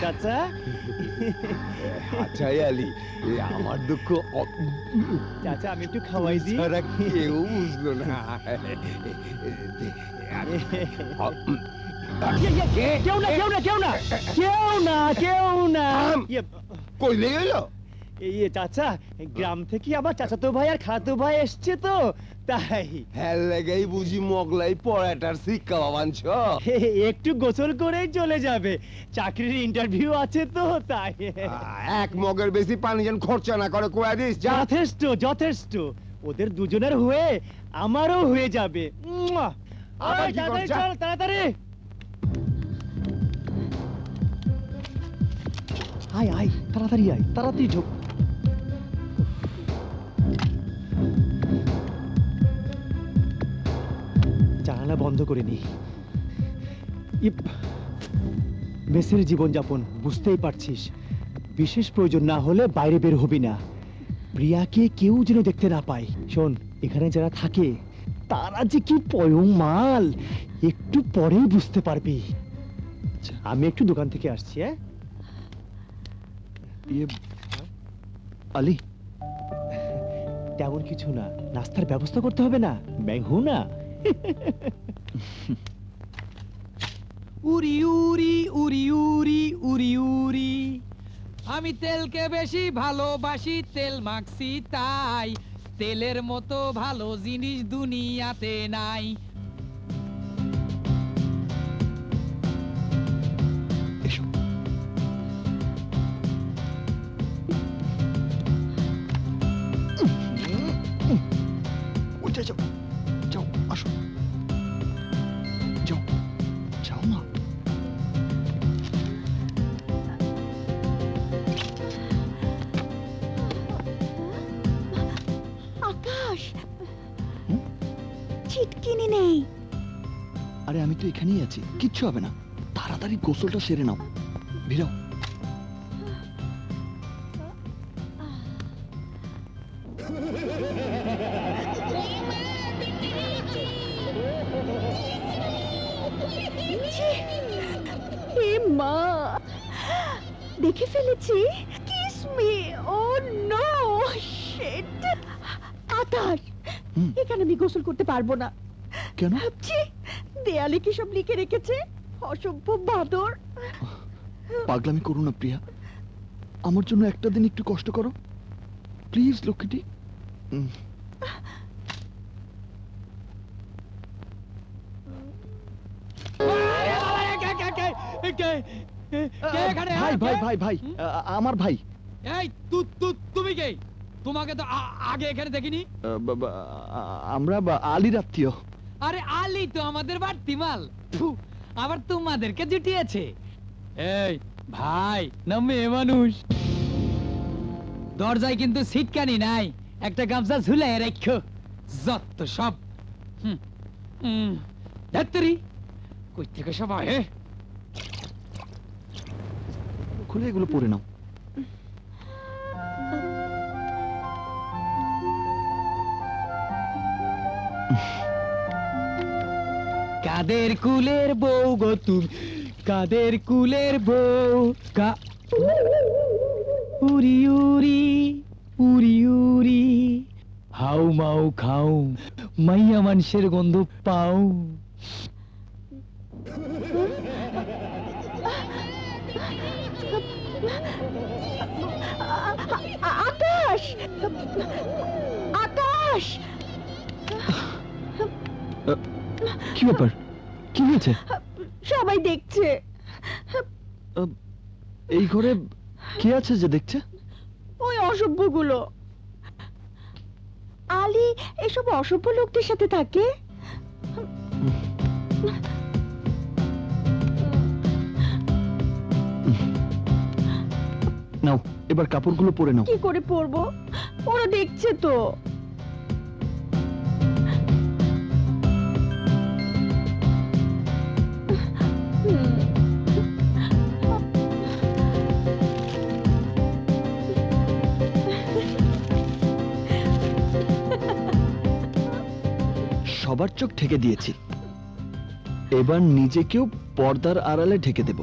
চাচা। আচ্ছা আলী, আমার দুঃখ চাচা আমি একটু খাওয়াই দিই। সারা কেউ বুঝলো না। কেউ না কেউ না কেউ না কেউ না কেউ না। কই লেগে গেল? এই চাচা, গ্রাম থেকে আবার চাচাতো ভাই আর খালাতো ভাই এসছে তো, তাই। হ্যাঁ লেগেই বুঝি মোগলাই পড়াটার শিক্ষা বাবানছ। একটু গোসল করেই চলে যাবে, চাকরির ইন্টারভিউ আছে তো, তাই। এক মগের বেশি পানি যেন খরচা না করে কয়া দিস। যথেষ্ট যথেষ্ট, ওদের দুজনের হয়ে আমারও হয়ে যাবে। চল তাড়াতাড়ি আয় আয়, তাড়াতাড়ি আয়, তাড়াতাড়ি ঢোক। জানালা বন্ধ করে নি। মেসের জীবনযাপন বুঝতেই পারছিস, বিশেষ প্রয়োজন না হলে বাইরে বের হবি না। প্রিয়াকে কেউ যেন দেখতে না পায়। শোন, এখানে যারা থাকে তারা যে কি পয়ং মাল, একটু পরেই বুঝতে পারবি। আমি একটু দোকান থেকে আসছি। হ্যাঁ আলী, তেমন কিছু না, নাস্তার ব্যবস্থা করতে হবে না, ব্যাংহু না। উরি উরি উরি উরি উরি উরি, আমি তেলকে বেশি ভালোবাসি, তেল মাখছি তাই, তেলের মতো ভালো জিনিস দুনিয়াতে নাই। যাও, আসো, যাও, যাও না। আকাশ, ছিটকিনি নেই। আরে আমি তো এখানেই আছি, কিচ্ছু হবে না। তাড়াতাড়ি গোসলটা সেরে নাও, ভিড়াও। মা, দেখে ফেলেছি। Kiss me. Oh no shit. Akash, এখানে আমি গোসল করতে পারবো না। কেন? ভাবছি দেয়ালে কি সব লিখে রেখেছে, অসভ্য বাদর। পাগলামি করো না প্রিয়া, আমার জন্য একটা দিন একটু কষ্ট করো প্লিজ লক্ষ্মীটি। ভাই ভাই ভাই ভাই, আমার ভাই। এই তুমি কে? তোমাকে তো আগে এখানে দেখিনি। আমরা আলীর আত্মীয়। আরে আলী তো আমাদের বাড়তি মাল, আবার তোমাদেরকে জুটিয়েছে। এই ভাই না মেয়ে মানুষ, দরজায় কিন্তু সিটকানি নাই, একটা গামছা ঝুলাই রাখো। যত সব ধাত্তরি কই থেকে সব আহে। খুলে এগুলো পরে নাও। কাদের কুলের বউ গো তুমি, কাদের কুলের বউ। উরি উরি উরি উরি, হাউ মাউ খাও, মাইয়া মানুষের গন্ধ পাও। আকাশ, আকাশ, কি ব্যাপার, কি হয়েছে? সবাই দেখছে। এই ঘরে কে আছে যে দেখছে? ওই অসভ্যগুলো। আলী এসব অসভ্য লোকদের সাথে থাকে। নাও এবার কাপড়গুলো পরে নাও। কি করে পরবো, ওরা দেখছে তো। সবার চোখ ঢেকে দিয়েছি, এবার নিজেকেও পর্দার আড়ালে ঢেকে দেব।